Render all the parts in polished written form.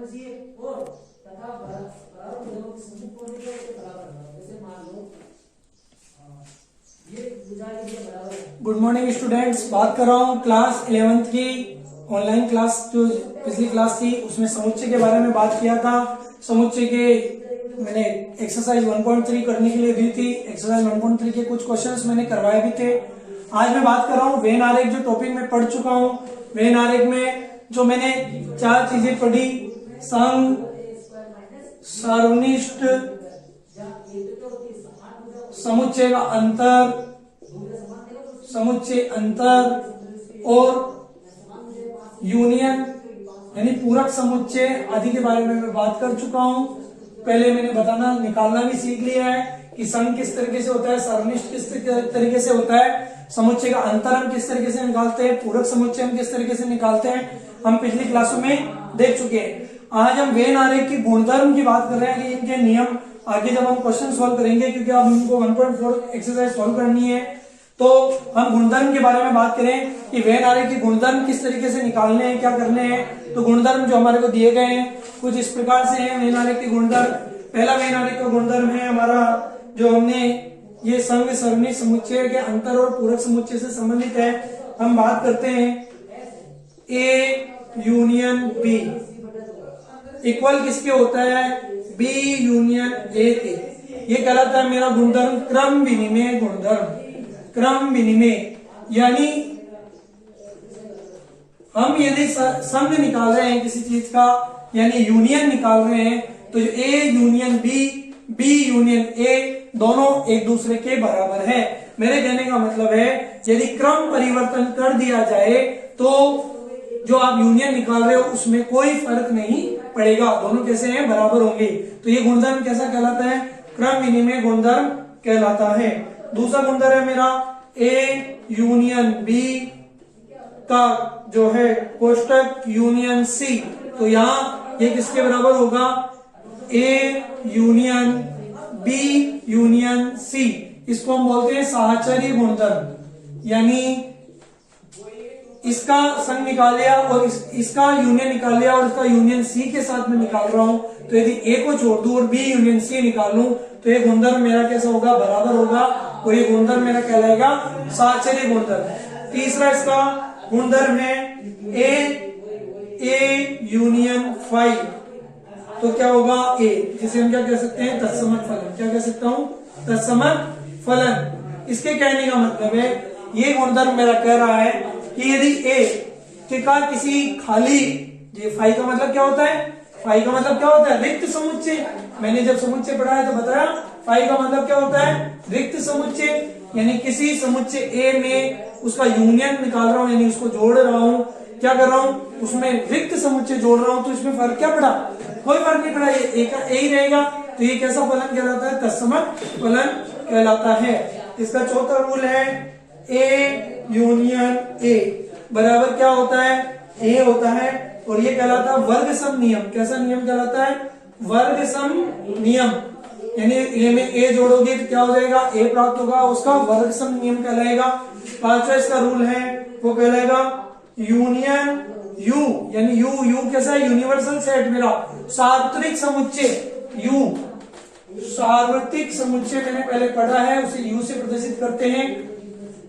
Good morning students, बात कर रहा हूँ क्लास 11th की ऑनलाइन क्लास जो पिछली क्लास थी उसमें समुच्चय के बारे में बात किया था। समुच्चय के मैंने एक्सरसाइज 1.3 करने के लिए दी थी। एक्सरसाइज 1.3 के कुछ क्वेश्चंस मैंने करवाए भी थे। आज मैं बात कर रहा हूँ वेन आरेख, जो टॉपिक में पढ़ चुका हूँ। वेन आरेख में जो मैंने 4 चीजें पढ़ी, संघ, सार्वनिष्ठ, समुच्चय का अंतर, समुच्चय अंतर और यूनियन यानी पूरक समुच्चय आदि के बारे में मैं बात कर चुका हूं। पहले मैंने बताना निकालना भी सीख लिया है कि संघ किस तरीके से होता है, सार्वनिष्ठ किस तरीके से होता है, समुच्चय का अंतर हम किस तरीके से निकालते हैं, पूरक समुच्चय हम किस तरीके से निकालते हैं, हम पिछली क्लासों में देख चुके हैं। आज हम वेन आरेख की गुणधर्म की बात कर रहे हैं कि इनके नियम आगे जब हम क्वेश्चन सॉल्व करेंगे, क्योंकि अब हमको 1.4 एक्सरसाइज सॉल्व करनी है, तो हम गुणधर्म के बारे में बात करें कि वेन आरेख की गुणधर्म किस तरीके से निकालने हैं, क्या करने हैं। तो गुणधर्म जो हमारे को दिए गए हैं कुछ इस प्रकार से हैं वेन आरेख के गुणधर्म। पहला वेन आरेख का गुणधर्म है हमारा, जो हमने ये संघ, सार्वनिष्ठ समुच्चय के अंतर और पूरक समुच्चय से संबंधित है। हम बात करते हैं ए यूनियन बी इक्वल किसके होता है, बी यूनियन ए के। ये कहलाता है मेरा गुणधर्म क्रम विनिमय गुणधर्म। क्रम विनिमय यानी हम यदि संघ निकाल रहे हैं किसी चीज का, यानी यूनियन निकाल रहे हैं, तो A union B, B union A दोनों एक दूसरे के बराबर है। मेरे कहने का मतलब है यदि क्रम परिवर्तन कर दिया जाए तो जो आप यूनियन निकाल रहे हो उसमें कोई फर्क नहीं पड़ेगा, दोनों कैसे हैं, बराबर होंगे। तो ये गुणधर्म कैसा कहलाता है, क्रम विनिमय गुणधर्म कहलाता है। दूसरा गुणधर्म है मेरा ए यूनियन बी का जो है कोष्टक यूनियन सी। तो यहाँ ये किसके बराबर होगा, A union B union C. इसको हम बोलते हैं साहचर्य गुणधर्म। यानी इसका संघ निकाल लिया और इसका यूनियन निकाल लिया और इसका यूनियन सी के साथ में निकाल रहा हूं, तो यदि ए को छोड़ दूं और बी यूनियन सी निकाल लूं तो ये गुणधर्म मेरा कैसा होगा, बराबर होगा, और ये गुणधर्म मेरा कहलाएगा साहचर्य गुणधर्म। तीसरा इसका गुणधर्म है ए यूनियन 5। तो क्या होगा, ए जिसे हम क्या कह सकते हैं, तत्समक फलन। क्या कह सकता हूं, तत्समक फलन। इसके कहने का मतलब है ये गुणधर्म मेरा कह रहा है कि यदि ए का किसी खाली, ये फाई का मतलब क्या होता है, फाई का मतलब क्या होता है, रिक्त समुच्चय। मैंने जब समुच्चय पढ़ा है तो बताया फाई का मतलब क्या होता है, रिक्त समुच्चय। यानी किसी समुच्चय ए में उसका यूनियन निकाल रहा हूं, यानी उसको जोड़ रहा हूं, क्या कर रहा हूं, उसमें रिक्त समुच्चय जोड़ रहा हूं, तो इसमें फर्क क्या पड़ा, कोई फर्क नहीं पड़ा, ये ए ही रहेगा। तो ये कैसा फलन कहलाता है, तत्समक फलन कहलाता है। इसका चौथा रूल है ए यूनियन ए बराबर क्या होता है, ए होता है, और ये कहलाता है वर्ग सम नियम। कैसा नियम कहलाता है, वर्ग सम नियम। यानी ए में ए जोड़ोगे तो क्या हो जाएगा, ए प्राप्त होगा, उसका वर्ग सम नियम कहलाएगा। पांचवा इसका रूल है वो कहलाएगा यूनियन यू। यानी यू कैसा है, यूनिवर्सल सेट मेरा, सार्वत्रिक समुच्चय यू। सार्वत्रिक समुच्चय मैंने पहले पढ़ा है, उसे यू से प्रदर्शित करते हैं।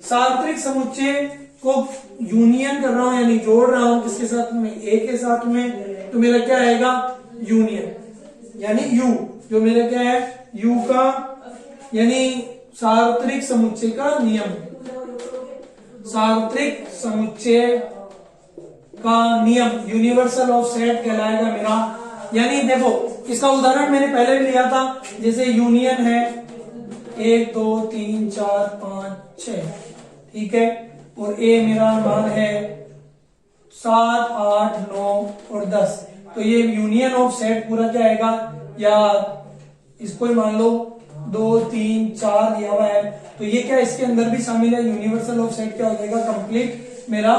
सार्वत्रिक समुच्चय को यूनियन कर रहा हूं, यानी जोड़ रहा हूं किसके साथ में, ए के साथ में, तो मेरा क्या आएगा, यूनियन। यानी यू जो मेरा क्या है, यू का यानी सार्वत्रिक समुच्चय का नियम, सार्वत्रिक समुच्चय का नियम यूनिवर्सल ऑफ सेट कहलाएगा मेरा। यानी देखो इसका उदाहरण मैंने पहले भी लिया था, जैसे यूनियन है 1 2 3 4 5 6, ठीक है, और ए मेरा मान है 7 8 9 और 10। तो ये यूनियन ऑफ सेट पूरा क्या आएगा, या इसको ही मान लो 2 3 4 दिया हुआ है, तो ये क्या इसके अंदर भी शामिल है, यूनिवर्सल ऑफ सेट क्या हो जाएगा, कंप्लीट मेरा।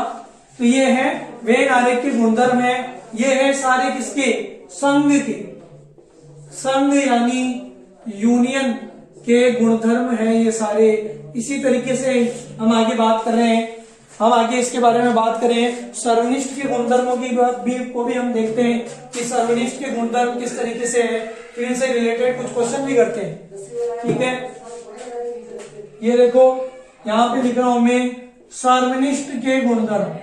तो ये है वेन आरेख के गुणधर्म है। ये है सारे किसके, संघ के, संघ यानी यूनियन के गुणधर्म है ये सारे। इसी तरीके से हम आगे बात कर रहे हैं हम आगे इसके बारे में बात करें। सर्वनिष्ठ के गुणधर्मों की को भी हम देखते हैं कि सर्वनिष्ठ के गुणधर्म किस तरीके से है, फिर इनसे रिलेटेड कुछ क्वेश्चन भी करते हैं। ठीक है, ये देखो यहां पे लिख रहा हूं मैं सर्वनिष्ठ के गुणधर्म,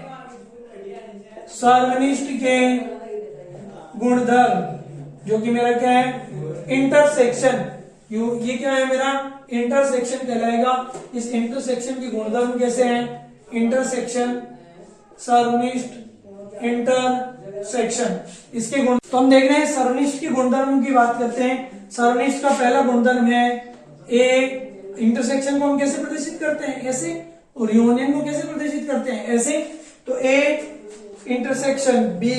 सर्वनिष्ठ के गुणधर्म जो कि मेरा क्या है, इंटरसेक्शन। ये क्या है मेरा, इंटरसेक्शन कहलाएगा। इस इंटरसेक्शन के गुणधर्म कैसे हैं, इंटरसेक्शन, सर्वनिष्ठ, इंटरसेक्शन, इसके गुण। तो हम देख रहे हैं सर्वनिष्ठ के गुणधर्म की बात करते हैं। सर्वनिष्ठ का पहला गुणधर्म है ए। इंटरसेक्शन को हम कैसे प्रदर्शित करते हैं, ऐसे, और यूनियन को कैसे प्रदर्शित करते हैं, ऐसे। तो ए इंटरसेक्शन बी,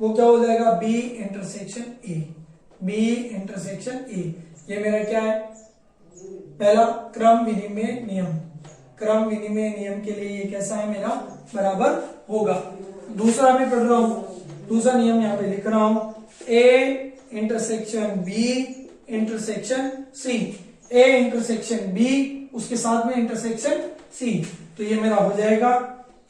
वो क्या हो जाएगा, B intersection A, B intersection A. ये मेरा क्या है, पहला क्रम विनिमय नियम, क्रम विनिमय नियम के लिए ये कैसा है मेरा, बराबर होगा। दूसरा मैं पढ़ रहा हूं, दूसरा नियम यहां पे लिख रहा हूं, A intersection B intersection C, A intersection B उसके साथ में इंटरसेक्शन सी। तो ये मेरा हो जाएगा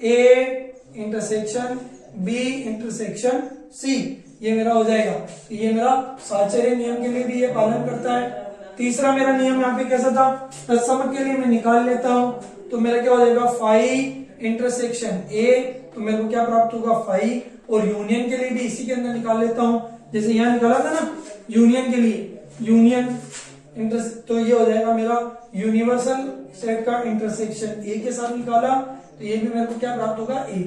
A intersection B intersection C, ये मेरा हो जाएगा। तो ये मेरा साहचर्य नियम के लिए भी ये पालन करता है। तीसरा मेरा नियम यहाँ पे कैसा था, तत्समक के लिए मैं निकाल लेता हूं, तो मेरा क्या हो जाएगा, फाई इंटरसेक्शन ए, तो मेरे को क्या प्राप्त होगा, फाई। और यूनियन के लिए भी इसी के अंदर निकाल लेता हूं, जैसे यहाँ निकाला था ना यूनियन के लिए, यूनियन तो ये हो जाएगा मेरा यूनिवर्सल सेट का इंटरसेक्शन ए के साथ निकाला, तो ये भी मेरे को क्या प्राप्त होगा, ए।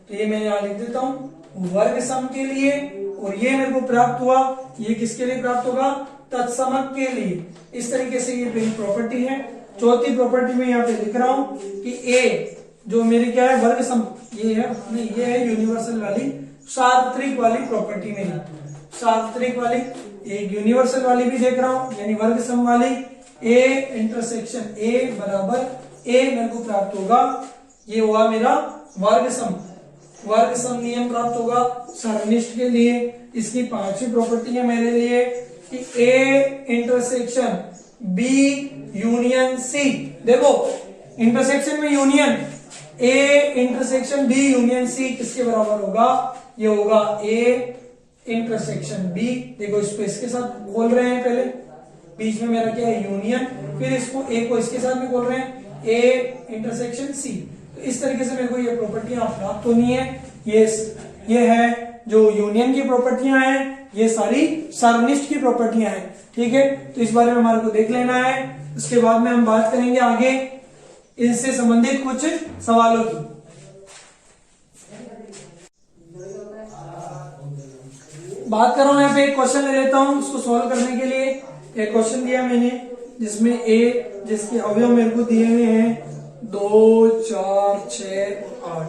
तो ये मैं यहाँ लिख देता हूं वर्ग सम के लिए, और ये मेरे को प्राप्त हुआ, ये किसके लिए प्राप्त होगा, तत्समक के लिए। इस तरीके से ये पहली प्रॉपर्टी है। चौथी प्रॉपर्टी में यहाँ पे लिख रहा हूं कि ए जो मेरी क्या है, वर्ग सम, ये है नहीं, ये है यूनिवर्सल वाली, सार्वत्रिक वाली प्रॉपर्टी में, सार्वत्रिक वाली, एक यूनिवर्सल वाली भी देख रहा हूं, यानी वर्ग सम वाली, ए इंटरसेक्शन ए बराबर ए मेरे को प्राप्त होगा। ये हुआ मेरा वर्ग सम, वर्ग सम नियम प्राप्त होगा सर्वनिष्ठ के लिए। इसकी पांचवी प्रॉपर्टी है मेरे लिए कि A intersection B union C. देखो इंटरसेक्शन में union, A intersection B union C किसके बराबर होगा, ये होगा ए इंटरसेक्शन बी। देखो इसको इसके साथ खोल रहे हैं, पहले बीच में मेरा क्या है, यूनियन, फिर इसको ए को इसके साथ में खोल रहे हैं, ए इंटरसेक्शन सी। तो इस तरीके से मेरे को ये प्रॉपर्टियां प्राप्त होनी है। ये है जो यूनियन की प्रॉपर्टियां हैं, ये सारी सर्वनिष्ठ की प्रॉपर्टियां हैं। ठीक है, तो इस बारे में हमारे को देख लेना है। उसके बाद में हम बात करेंगे आगे इससे संबंधित कुछ सवालों की। बात कर रहा हूं, यहाँ पे एक क्वेश्चन ले लेता हूं, उसको सॉल्व करने के लिए एक क्वेश्चन दिया मैंने, जिसमें ए जिसके अवयव मेरे को दिए हुए हैं 2, 4, 6 और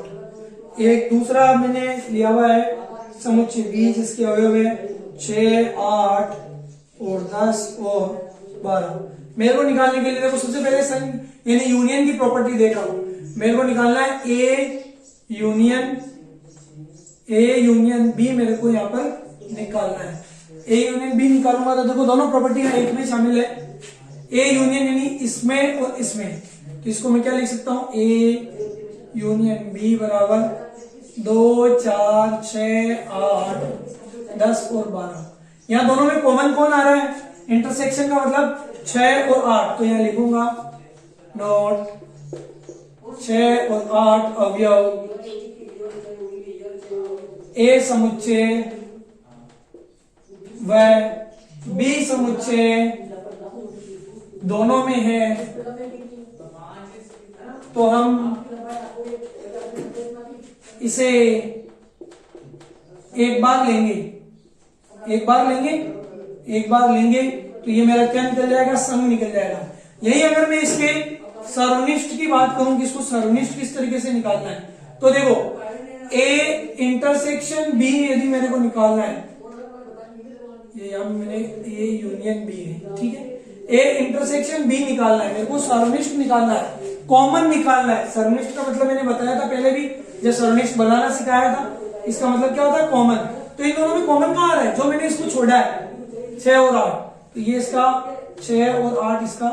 8। एक दूसरा मैंने लिया हुआ है समुच्चय बी जिसके अवयव है 6, 8 और 10 और 12। मेरे को निकालने के लिए देखो सबसे पहले यानी यूनियन की प्रॉपर्टी देख रहा हूं। मेरे को निकालना है ए यूनियन बी, मेरे को यहाँ पर निकालना है। ए यूनियन बी निकालूंगा तो देखो दोनों प्रॉपर्टी एक में शामिल है। ए यूनियन यानी इसमें और इसमें, तो इसको मैं क्या लिख सकता हूं, ए यूनियन बी बराबर 2, 4, 6, 8, 10 और 12। यहाँ दोनों में कॉमन कौन आ रहा है, इंटरसेक्शन का मतलब 6 और 8, तो यहाँ लिखूंगा नोट 6 और 8 अवयव ए समुच्चय व बी समुच्चय दोनों में है, तो हम इसे एक बार लेंगे, तो ये मेरा क्या निकल जाएगा, संग निकल जाएगा। यही अगर मैं इसके सर्वनिष्ठ की बात करूं कि इसको सर्वनिष्ठ किस तरीके से निकालना है, तो देखो ए इंटरसेक्शन बी यदि मेरे को निकालना है, ये यहाँ मैंने ए यूनियन बी है, ठीक है, ए इंटरसेक्शन बी निकालना है, मेरे को सर्वनिष्ठ निकालना है, कॉमन निकालना है। सर्वनिष्ठ का मतलब मैंने बताया था पहले भी, जब सर्वनिष्ठ बनाना सिखाया था, इसका मतलब क्या होता है, कॉमन। तो इन दोनों में कॉमन कहाँ आ रहा है, जो मैंने इसको छोड़ा है 6 और 8, तो ये इसका 6 और 8 इसका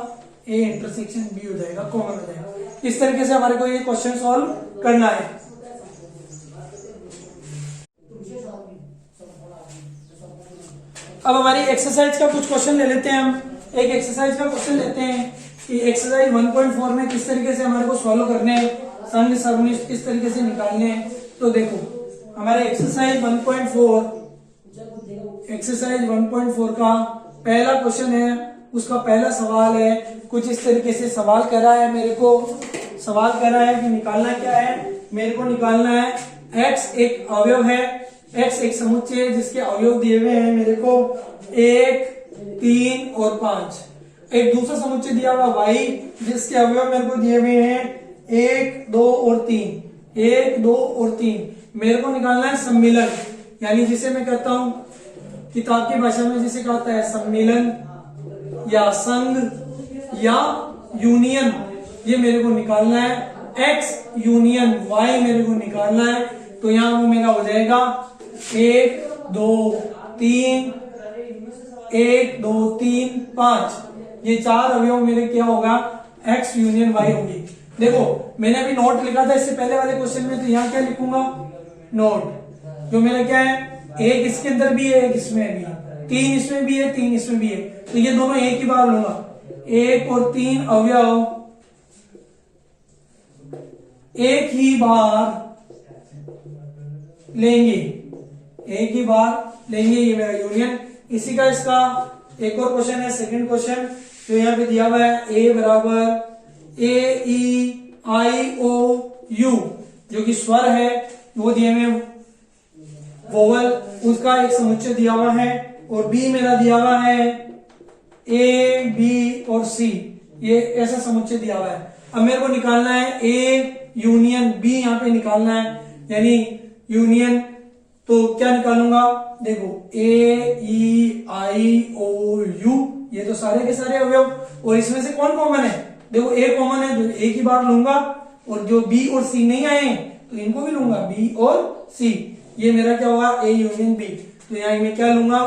ए इंटरसेक्शन बी हो जाएगा, कॉमन हो जाएगा। इस तरीके से हमारे को ये क्वेश्चन सॉल्व करना है। अब हमारी एक्सरसाइज का कुछ क्वेश्चन ले लेते हैं। हम एक एक्सरसाइज का क्वेश्चन लेते हैं कि एक्सरसाइज 1.4 में किस तरीके से हमारे को सॉल्व करने हैं, संघ सर्वनिष्ठ किस तरीके से निकालने हैं। तो देखो हमारे एक्सरसाइज 1.4 का पहला क्वेश्चन है, उसका पहला सवाल है कुछ इस तरीके से सवाल कर रहा है, मेरे को सवाल कर रहा है कि निकालना क्या है, मेरे को निकालना है x एक अवयव है, x एक समुच्चय है जिसके अवयव दिए हुए हैं मेरे को 1, 3 और 5। एक दूसरा समुच्चय दिया हुआ y जिसके अवयव मेरे को दिए हुए हैं 1, 2 और 3, 1, 2 और 3। मेरे को निकालना है सम्मिलन, यानी जिसे मैं कहता हूं किताब की भाषा में जिसे कहता है सम्मिलन या संघ या यूनियन, ये मेरे को निकालना है। x यूनियन y मेरे को निकालना है। तो यहां वो मेरा हो जाएगा 1, 2, 3, 1, 2, 3, 5। ये 4 अवयव मेरे क्या होगा, x यूनियन y होगी। देखो मैंने अभी नोट लिखा था इससे पहले वाले क्वेश्चन में, तो यहाँ क्या लिखूंगा, नोट। जो मेरा क्या है, एक इसके अंदर भी है, एक इसमें भी, 3 इसमें भी है, 3 इसमें भी है, तो ये दोनों एक ही बार लूंगा। 1 और 3 अवयव एक ही बार लेंगे, एक ही बार लेंगे, ये मेरा यूनियन। इसी का इसका एक और क्वेश्चन है, सेकंड क्वेश्चन जो यहाँ पे दिया हुआ है, a बराबर A-E-I-O-U जो कि स्वर है, वो दिए हुए वोवल, उसका एक समुच्चय दिया हुआ है, और b मेरा दिया हुआ है A, B और C, ये ऐसा समुच्चय दिया हुआ है। अब मेरे को निकालना है A यूनियन B, यहाँ पे निकालना है, यानी यूनियन। तो क्या निकालूंगा, देखो A-E-I-O-U, ये तो सारे के सारे अवयव, और इसमें से कौन कॉमन है, देखो A कॉमन है, तो एक ही बार लूंगा, और जो B और C नहीं आए तो इनको भी लूंगा, B और C। ये मेरा क्या होगा, A यूनियन B। तो यहाँ मैं क्या लूंगा,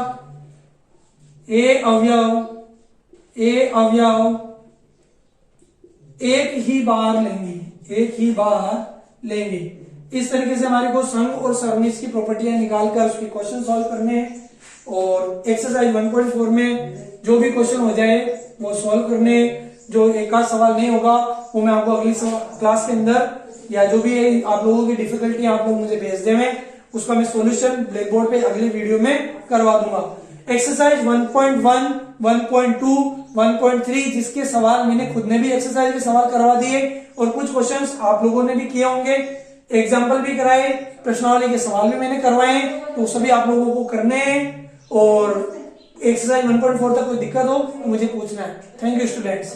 A अवयव एक ही बार लेंगे, एक ही बार लेंगे। इस तरीके से हमारे को संघ और सर्वनिष्ठ की प्रॉपर्टियां निकालकर उसके क्वेश्चन सॉल्व करने हैं, और एक्सरसाइज 1.4 में जो भी क्वेश्चन हो जाए वो सॉल्व करने। जो एक आध सवाल नहीं होगा वो मैं आपको अगली क्लास के अंदर, या जो भी है आप लोगों की डिफिकल्टी आप लोग मुझे भेज देंगे, उसका मैं सॉल्यूशन ब्लैक बोर्ड पे अगले वीडियो में करवा दूंगा। एक्सरसाइज 1.1, 1.2, 1.3 जिसके सवाल मैंने खुद ने भी एक्सरसाइज के सवाल करवा दिए, और कुछ क्वेश्चंस आप लोगों ने भी किए होंगे, एग्जाम्पल भी कराए, प्रश्नावली के सवाल भी मैंने करवाए, तो सभी आप लोगों को करने हैं। और एक्सरसाइज 1.4 तक कोई दिक्कत हो तो मुझे पूछना है। Thank you students.